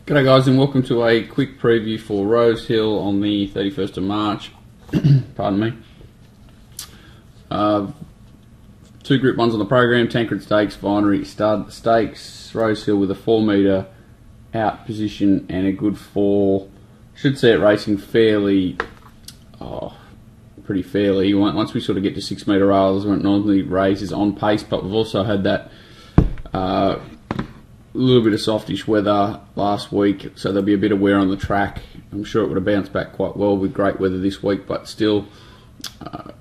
G'day guys, and welcome to a quick preview for Rosehill on the 31st of March. Pardon me. Two Group 1s on the program, Tancred Stakes, Vinery Stud Stakes. Rosehill with a 4 metre out position and a good 4. Should see it racing pretty fairly. Once we sort of get to 6 metre rails, it normally races on pace, but we've also had that a little bit of softish weather last week, so there'll be a bit of wear on the track. I'm sure it would have bounced back quite well with great weather this week, but still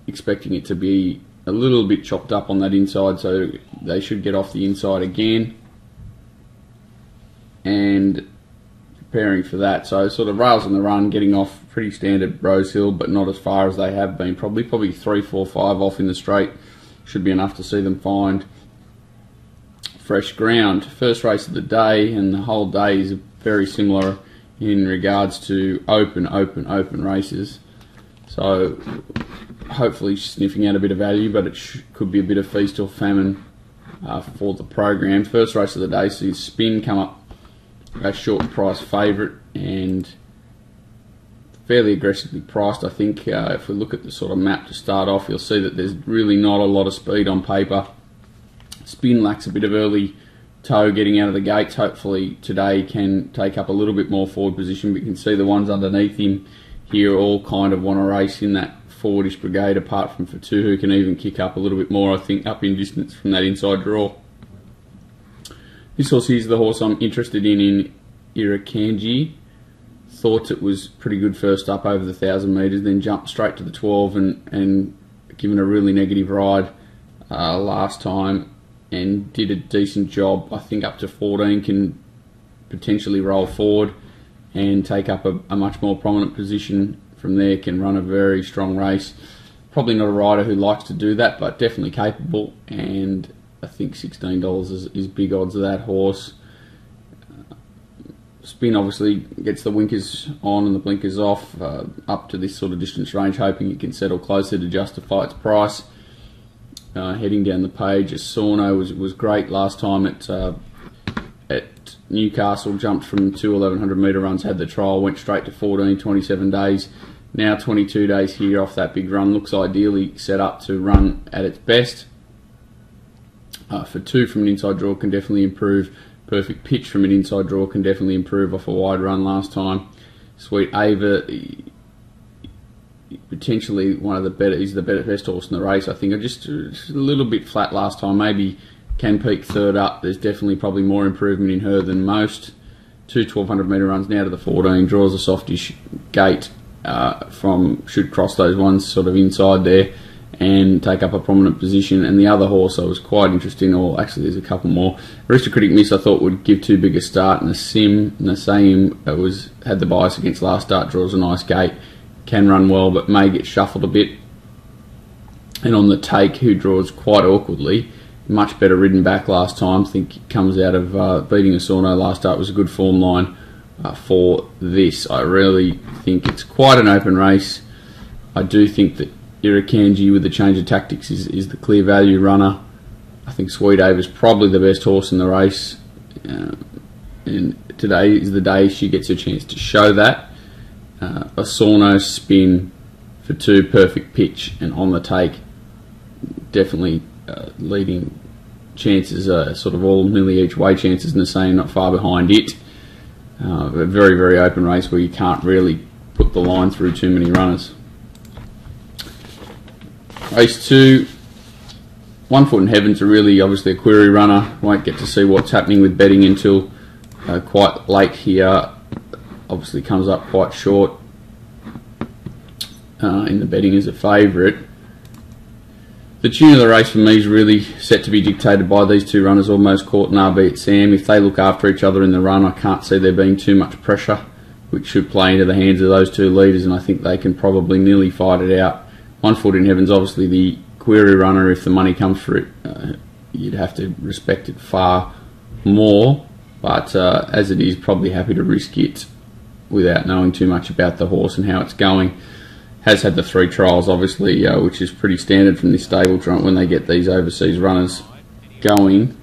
expecting it to be a little bit chopped up on that inside, so they should get off the inside again and preparing for that. So sort of rails on the run, getting off pretty standard Rosehill, but not as far as they have been. Probably 3, 4, 5 off in the straight should be enough to see them find fresh ground. First race of the day, and the whole day is very similar in regards to open races. So hopefully sniffing out a bit of value, but it could be a bit of feast or famine for the program. First race of the day sees Spin come up a short price favourite and fairly aggressively priced. I think if we look at the sort of map to start off, you'll see that there's really not a lot of speed on paper. Spin lacks a bit of early toe getting out of the gates. Hopefully today can take up a little bit more forward position. We can see the ones underneath him here all kind of want to race in that forwardish brigade, apart from Fatu, who can even kick up a little bit more, I think, up in distance from that inside draw. This horse here's the horse I'm interested in Irakanji. Thought it was pretty good first up over the 1,000 metres, then jumped straight to the 12 and given a really negative ride last time, and did a decent job. I think up to 14 can potentially roll forward and take up a much more prominent position from there, can run a very strong race. Probably not a rider who likes to do that, but definitely capable, and I think $16 is big odds of that horse. Spin obviously gets the winkers on and the blinkers off up to this sort of distance range, hoping it can settle closer to justify its price. Heading down the page, Sorno was great last time at Newcastle. Jumped from 2 1100 metre runs, had the trial, went straight to 14, 27 days. Now 22 days here off that big run. Looks ideally set up to run at its best. Fatu from an inside draw can definitely improve. Perfect Pitch from an inside draw can definitely improve off a wide run last time. Sweet Ava, potentially one of the better, is the best horse in the race. I think just a little bit flat last time. Maybe can peak third up. There's definitely probably more improvement in her than most. 2 1200 metre runs now to the 14. Draws a softish gate should cross those ones sort of inside there and take up a prominent position. And the other horse I was quite interested in, or actually there's a couple more. Aristocratic Miss I thought would give too big a start. Nassim had the bias against last start. Draws a nice gate. Can run well, but may get shuffled a bit. And on the take, who draws quite awkwardly, much better ridden back last time. I think it comes out of beating Asorno last start, was a good form line for this. I really think it's quite an open race. I do think that Irakanji with the change of tactics is the clear value runner. I think Sweet Ava is probably the best horse in the race, and today is the day she gets a chance to show that. Asorno, Spin, Fatu, Perfect Pitch, and On the Take, definitely leading chances, sort of all nearly each way chances, and the same not far behind it. A very, very open race where you can't really put the line through too many runners. Race 2, One Foot in Heaven's obviously a query runner. Won't get to see what's happening with betting until quite late here. Obviously comes up quite short in the betting as a favourite. The tune of the race for me is really set to be dictated by these two runners, Almost Caught and RB at Sam. If they look after each other in the run, I can't see there being too much pressure, which should play into the hands of those two leaders, and I think they can probably nearly fight it out. One Foot in Heaven's obviously the query runner. If the money comes for it, you'd have to respect it far more, but as it is, probably happy to risk it without knowing too much about the horse and how it's going. Has had the 3 trials, obviously, which is pretty standard from this stable when they get these overseas runners going.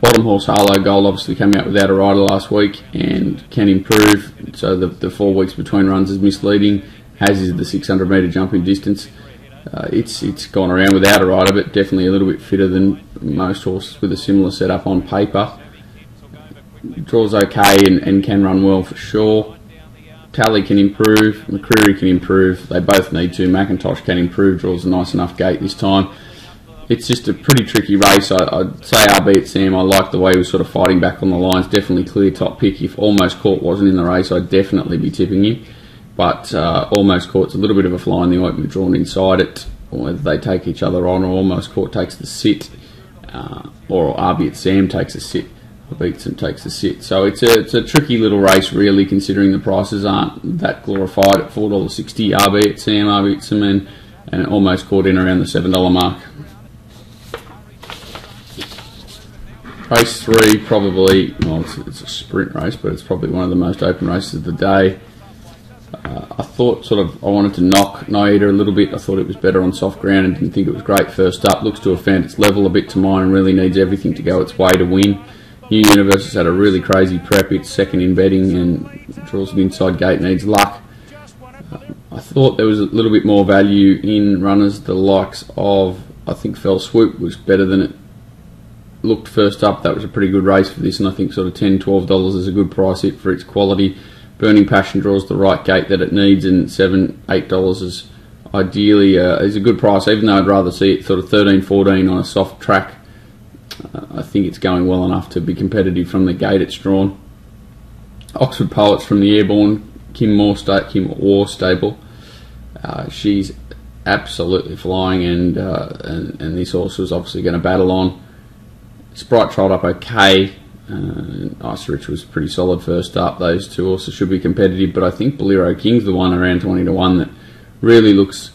Bottom horse Harlow Gold obviously came out without a rider last week and can improve, so the 4 weeks between runs is misleading, as is the 600 metre jumping distance. It's gone around without a rider, but definitely a little bit fitter than most horses with a similar setup on paper. Draws okay and can run well for sure. Tally can improve, McCreary can improve, they both need to. McIntosh can improve, draws a nice enough gate this time. It's just a pretty tricky race. I'd say RB at Sam, I like the way he was sort of fighting back on the lines, definitely clear top pick. If Almost Caught wasn't in the race, I'd definitely be tipping him. But Almost Caught's a little bit of a fly in the ointment drawn inside it, or whether they take each other on, or Almost Caught takes the sit, or RB at Sam takes the sit. Beatson takes the sit. So it's a tricky little race really, considering the prices aren't that glorified at $4.60. RB at Sam, RB at Sam, and Almost Caught in around the $7 mark. Race 3 probably, well, it's a sprint race, but it's probably one of the most open races of the day. I thought I wanted to knock Naida a little bit. I thought it was better on soft ground and didn't think it was great first up. Looks to have found its level a bit to mine and really needs everything to go its way to win. New Universe has had a really crazy prep. It's second in betting and draws an inside gate, needs luck. I thought there was a little bit more value in runners the likes of, I think Fell Swoop was better than it looked first up. That was a pretty good race for this, and I think sort of $10, $12 is a good price hit for its quality. Burning Passion draws the right gate that it needs, and $7, $8 is ideally is a good price, even though I'd rather see it sort of 13, 14 on a soft track. I think it's going well enough to be competitive from the gate it's drawn. Oxford Poets from the Airborne, Kim War stable. She's absolutely flying, and this horse was obviously going to battle on. Sprite trialled up okay. Ice Rich was pretty solid first up. Those two horses should be competitive, but I think Bolero King's the one around 20 to 1 that really looks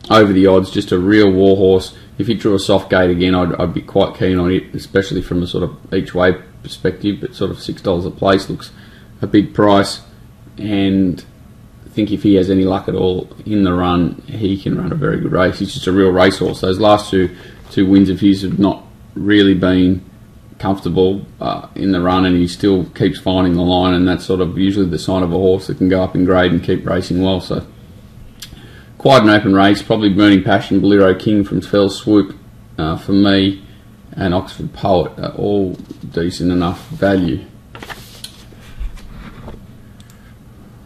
over the odds, just a real war horse. If he drew a soft gate again, I'd be quite keen on it, especially from a sort of each way perspective, but sort of $6 a place looks a big price, and I think if he has any luck at all in the run, he can run a very good race. He's just a real racehorse. Those last two wins of his have not really been comfortable in the run, and he still keeps finding the line, and that's sort of usually the sign of a horse that can go up in grade and keep racing well. So quite an open race. Probably Burning Passion, Bolero King from Fell Swoop for me, and Oxford Poet are all decent enough value.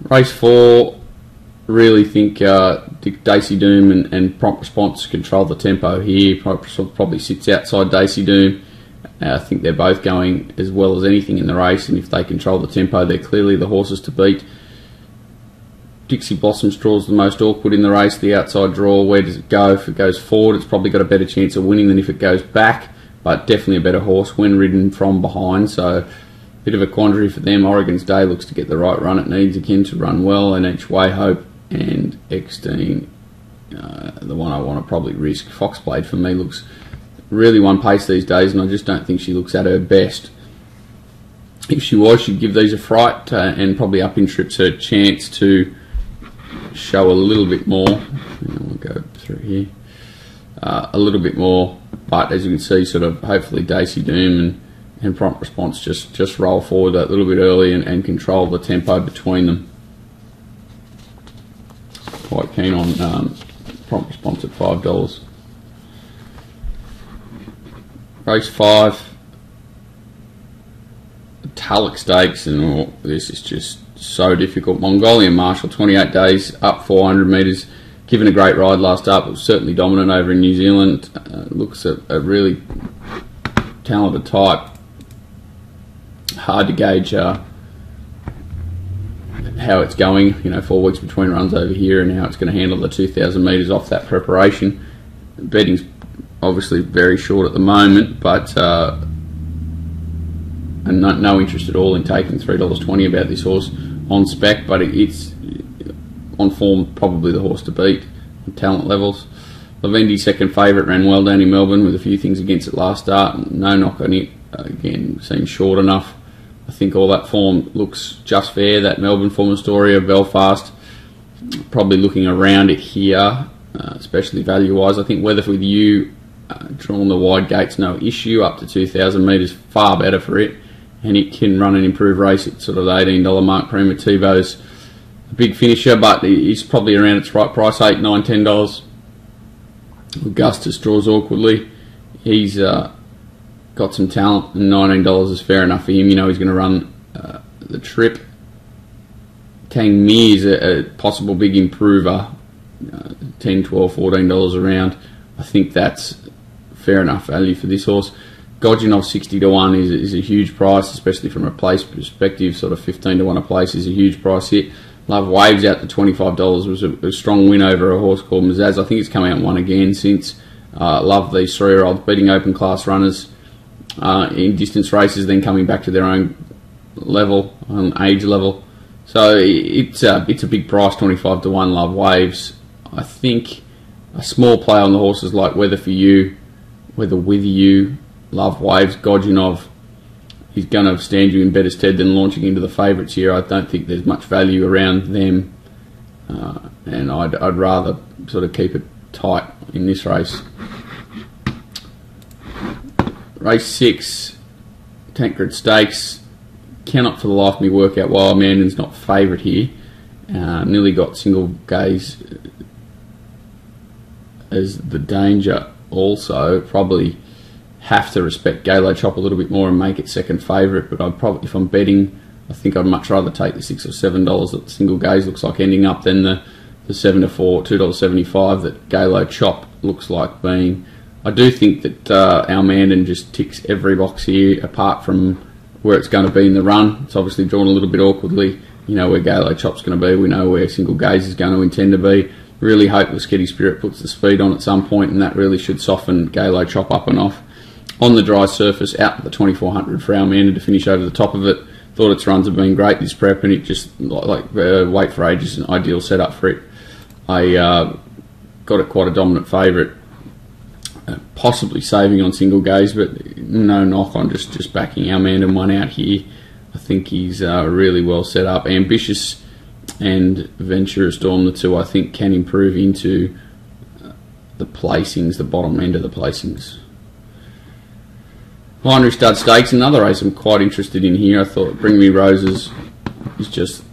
Race 4, really think Daisy Doom and Prompt Response control the tempo here. Probably sits outside Daisy Doom. I think they're both going as well as anything in the race, and if they control the tempo, they're clearly the horses to beat. Dixie Blossom's draws the most awkward in the race, the outside draw. Where does it go? If it goes forward, it's probably got a better chance of winning than if it goes back, but definitely a better horse when ridden from behind, so a bit of a quandary for them. Oregon's Day looks to get the right run it needs again to run well, and Each Way Hope and Eckstein, the one I want to probably risk. Foxblade for me looks really one pace these days, and I just don't think she looks at her best. If she was, she'd give these a fright and probably up in trips her chance to show a little bit more. We'll go through here a little bit more, but as you can see, sort of hopefully Daisy Doom and Prompt Response just roll forward that little bit early and control the tempo between them. Quite keen on Prompt Response at $5. Race 5, Tulloch Stakes, and this is just so difficult. Mongolian Marshal, 28 days, up 400 metres, given a great ride last up. It was certainly dominant over in New Zealand. Looks a really talented type. Hard to gauge how it's going. 4 weeks between runs over here, and how it's going to handle the 2,000 metres off that preparation. Betting's obviously very short at the moment, but and no interest at all in taking $3.20 about this horse on spec, but it's on form probably the horse to beat on talent levels. Lavendi, second favourite, ran well down in Melbourne with a few things against it last start. No knock on it. Again, seems short enough. I think all that form looks just fair. That Melbourne form, Astoria, Belfast, probably looking around it here, especially value-wise. I think Weather With You Drawn the wide gates, no issue. Up to 2,000 metres, far better for it. And it can run an improved race at sort of the $18 mark. Primitivo's a big finisher, but he's probably around its right price, $8, $9, $10. Augustus draws awkwardly. He's got some talent, and $19 is fair enough for him. You know he's going to run the trip. Tang Mi is a possible big improver, $10, $12, $14 around. I think that's fair enough value for this horse. Godunov 60 to 1 is a huge price, especially from a place perspective. Sort of 15 to 1 a place is a huge price hit. Love Waves out to $25 was a strong win over a horse called Mazaz. I think it's come out and won again since. Love these 3-year-olds beating open class runners in distance races, then coming back to their own level, age level. So it's a big price, 25 to 1. Love Waves. I think a small play on the horses like Weather For You, Weather With You, Love Waves, Godunov, he's going to stand you in better stead than launching into the favourites here. I don't think there's much value around them, and I'd rather sort of keep it tight in this race. Race 6, Tancred Stakes. Cannot for the life of me work out why Mandan's not favourite here. Nearly got Single Gaze as the danger also. Probably have to respect Galo Chop a little bit more and make it second favourite, but I'd probably, if I'm betting, I think I'd much rather take the $6 or $7 that Single Gaze looks like ending up than the 7 to 4, $2.75 that Galo Chop looks like being. I do think that our Mandan just ticks every box here, apart from where it's going to be in the run. It's obviously drawn a little bit awkwardly. You know where Galo Chop's going to be. We know where Single Gaze is going to intend to be. Really hope the Sketty Spirit puts the speed on at some point, and that really should soften Galo Chop up and off. On the dry surface, out to the 2400 for our Mandan to finish over the top of it. Thought its runs have been great this prep, and it just, Wait For Age is an ideal setup for it. I got it quite a dominant favourite. Possibly saving on Single Gaze, but no knock on just backing our Mandan one out here. I think he's really well set up. Ambitious and Ventura Storm, the two I think can improve into the placings, the bottom end of the placings. Binary Stud Stakes, another race I'm quite interested in here. I thought Bring Me Roses is just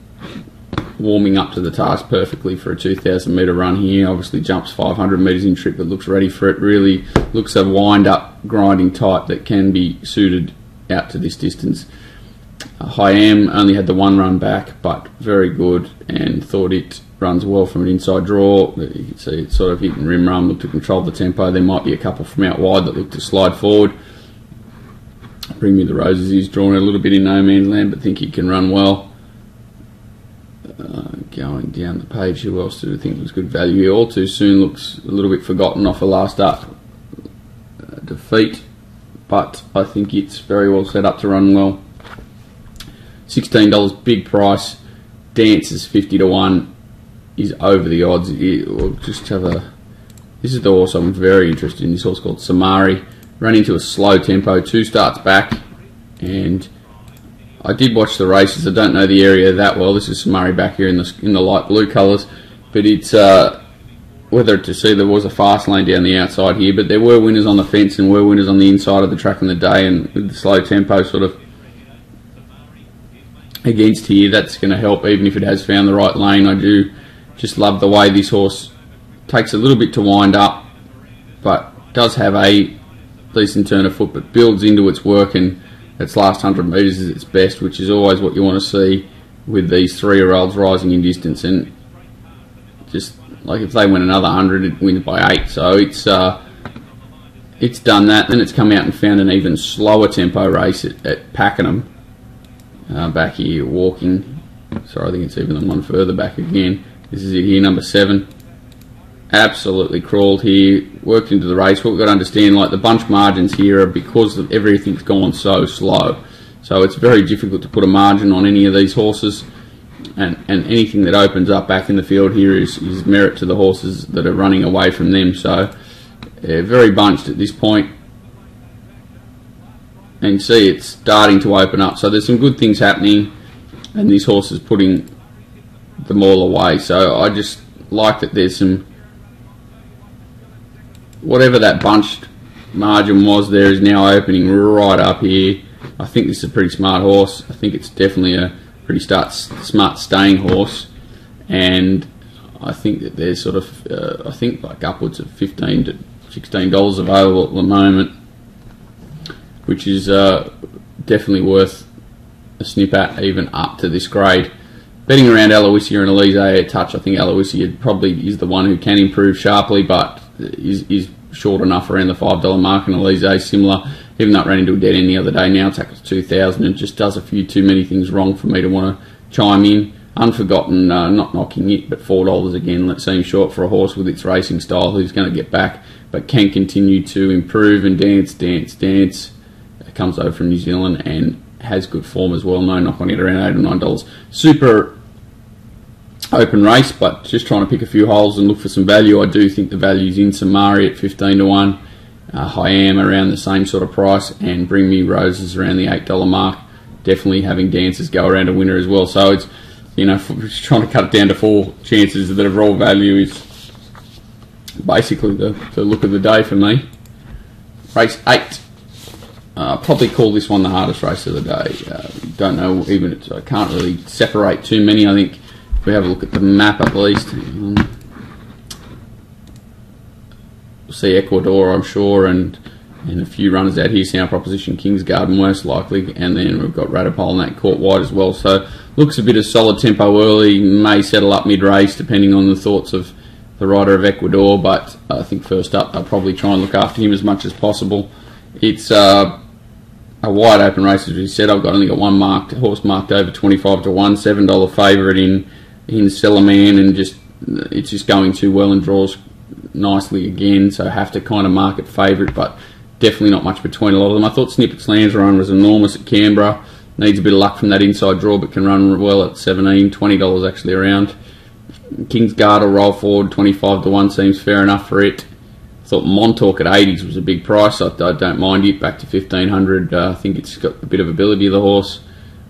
warming up to the task perfectly for a 2,000 metre run here. Obviously jumps 500 metres in trip, but looks ready for it. Really looks a wind-up, grinding type that can be suited out to this distance. Hyam only had the one run back, but very good, and thought it runs well from an inside draw. You can see it sort of hitting rim run, looked to control the tempo. There might be a couple from out wide that look to slide forward. Bring Me the Roses is drawn a little bit in no man's land, but think he can run well. Going down the page, who else do I think was good value here? All Too Soon looks a little bit forgotten off a last up defeat, but I think it's very well set up to run well. $16, big price. Dances 50 to 1 is over the odds. We'll just have a. This is the horse I'm very interested in. This horse called Samari. Ran into a slow tempo, 2 starts back, and I did watch the races. I don't know the area that well. This is Samari back here in the light blue colours, but it's whether to see there was a fast lane down the outside here, but there were winners on the fence and were winners on the inside of the track on the day, and with the slow tempo sort of against here, that's going to help even if it has found the right lane. I do just love the way this horse takes a little bit to wind up, but does have a decent turn of foot, but builds into its work, and its last 100 metres is its best, which is always what you want to see with these 3-year-olds rising in distance. And just like if they win another 100, it wins by 8. So it's done that. Then it's come out and found an even slower tempo race at Pakenham. Back here, walking. Sorry, I think it's even one further back again. This is it here, number 7. Absolutely crawled here, worked into the race. What we've got to understand, like the bunch margins here are because of everything's gone so slow. So it's very difficult to put a margin on any of these horses, and anything that opens up back in the field here is merit to the horses that are running away from them. So very bunched at this point. And you see it's starting to open up. So there's some good things happening, and this horse is putting them all away. So I just like that there's some, whatever that bunched margin was there is now opening right up here. I think this is a pretty smart horse. I think it's definitely a pretty smart staying horse, and I think that there's sort of I think like upwards of $15 to $16 available at the moment, which is definitely worth a snip at, even up to this grade. Betting around Aloysia and Elise a touch. I think Aloysia probably is the one who can improve sharply, but is short enough around the $5 mark, and Elise similar. Even though it ran into a dead end the other day, now tackles 2,000 and just does a few too many things wrong for me to want to chime in. Unforgotten, not knocking it, but $4 again. That seems short for a horse with its racing style who's going to get back, but can continue to improve and dance. It comes over from New Zealand and has good form as well. No knock on it, around $8 or $9. Super open race, but just trying to pick a few holes and look for some value. I do think the value's in Samari at 15 to 1. Hyam around the same sort of price, and Bring Me Roses around the $8 mark. Definitely having Dancers go around a winner as well. So it's, you know, just trying to cut it down to 4 chances that are raw value is basically the look of the day for me. Race 8. Probably call this one the hardest race of the day. Don't know, even I can't really separate too many. I think if we have a look at the map at least. We'll see Ecuador, I'm sure, and a few runners out here. Sound Proposition, Kingsguard most likely, and then we've got Radipole and that caught wide as well. So looks a bit of solid tempo early, may settle up mid-race depending on the thoughts of the rider of Ecuador, but I think first up I'll probably try and look after him as much as possible. It's a wide open race, as we said. I've only got one horse marked over 25 to 1, $7 favourite in Cellaman, and it's just going too well and draws nicely again, so I have to kind of mark it favourite, but definitely not much between a lot of them. I thought Snippet's Land's run was enormous at Canberra. Needs a bit of luck from that inside draw, but can run well at $17, $20 actually around. Kingsguard will roll forward, 25 to 1 seems fair enough for it. I thought Montauk at 80s was a big price. I don't mind it, back to 1500. I think it's got a bit of ability of the horse.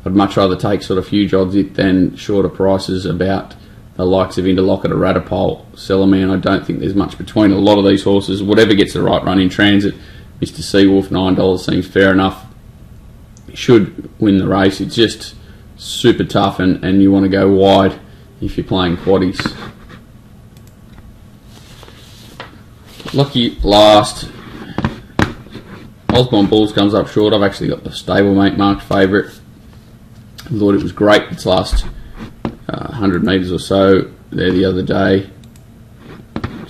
I'd much rather take sort of huge odds it than shorter prices about the likes of Interlocket or Radipole. Cellaman, I don't think there's much between a lot of these horses. Whatever gets the right run in transit. Mr. Seawolf, $9 seems fair enough. Should win the race. It's just super tough, and you want to go wide if you're playing quaddies. Lucky last. Osborne Bulls comes up short. I've actually got the stablemate marked favourite. I thought it was great its last 100 metres or so there the other day.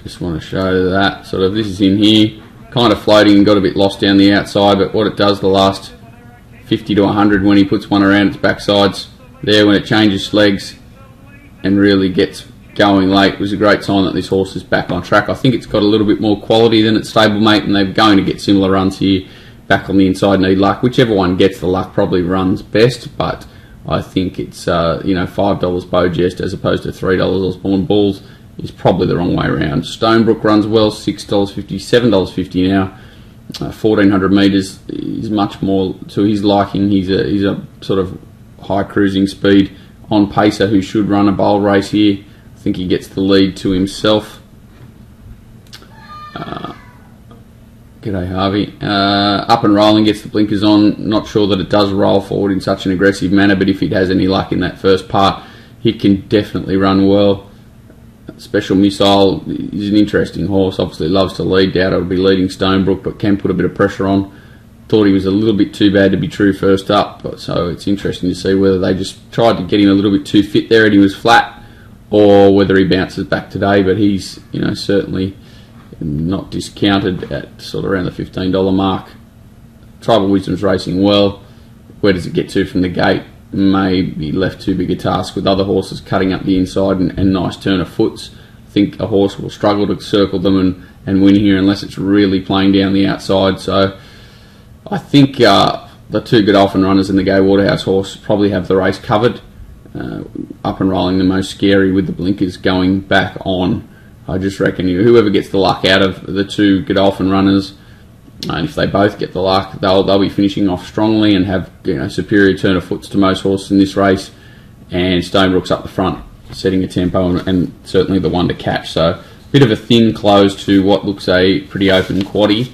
Just want to show that. Sort of, this is in here, kind of floating and got a bit lost down the outside, but what it does the last 50 to 100 when he puts one around its backsides there, when it changes legs and really gets going late, was a great sign that this horse is back on track. I think it's got a little bit more quality than its stablemate, and they're going to get similar runs here. Back on the inside, need luck. Whichever one gets the luck probably runs best, but I think it's $5 Bojest as opposed to $3 Osborne Bulls is probably the wrong way around. Stonebrook runs well, $6.50, $7.50 now. 1400 metres is much more to his liking. He's a sort of high cruising speed on pacer who should run a bowl race here. I think he gets the lead to himself. G'day Harvey. Up and rolling, gets the blinkers on. Not sure that it does roll forward in such an aggressive manner, but if it has any luck in that first part, he can definitely run well. Special Missile is an interesting horse. Obviously loves to lead. Doubt it'll be leading Stonebrook, but can put a bit of pressure on. Thought he was a little bit too bad to be true first up, but so it's interesting to see whether they just tried to get him a little bit too fit there and he was flat, or whether he bounces back today. But he's certainly not discounted at sort of around the $15 mark. Tribal Wisdom's racing well. Where does it get to from the gate? May be left too big a task with other horses cutting up the inside and nice turn of foots. I think a horse will struggle to circle them and win here unless it's really playing down the outside. So I think the two Godolphin runners and the Gay Waterhouse horse probably have the race covered. Up and rolling the most scary with the blinkers going back on. I just reckon whoever gets the luck out of the two Godolphin runners, and if they both get the luck, they'll be finishing off strongly and have superior turn of foots to most horses in this race. And Stonebrook's up the front, setting a tempo and certainly the one to catch. So a bit of a thin close to what looks a pretty open quaddie.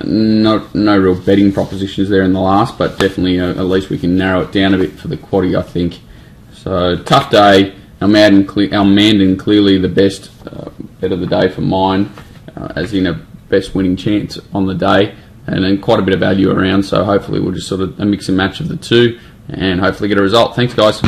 No real betting propositions there in the last, but definitely at least we can narrow it down a bit for the quaddie, I think. So tough day. Our Mandan clearly the best bet of the day for mine, as in a best winning chance on the day, and then quite a bit of value around. So hopefully we'll just sort of a mix and match of the two, and hopefully get a result. Thanks, guys.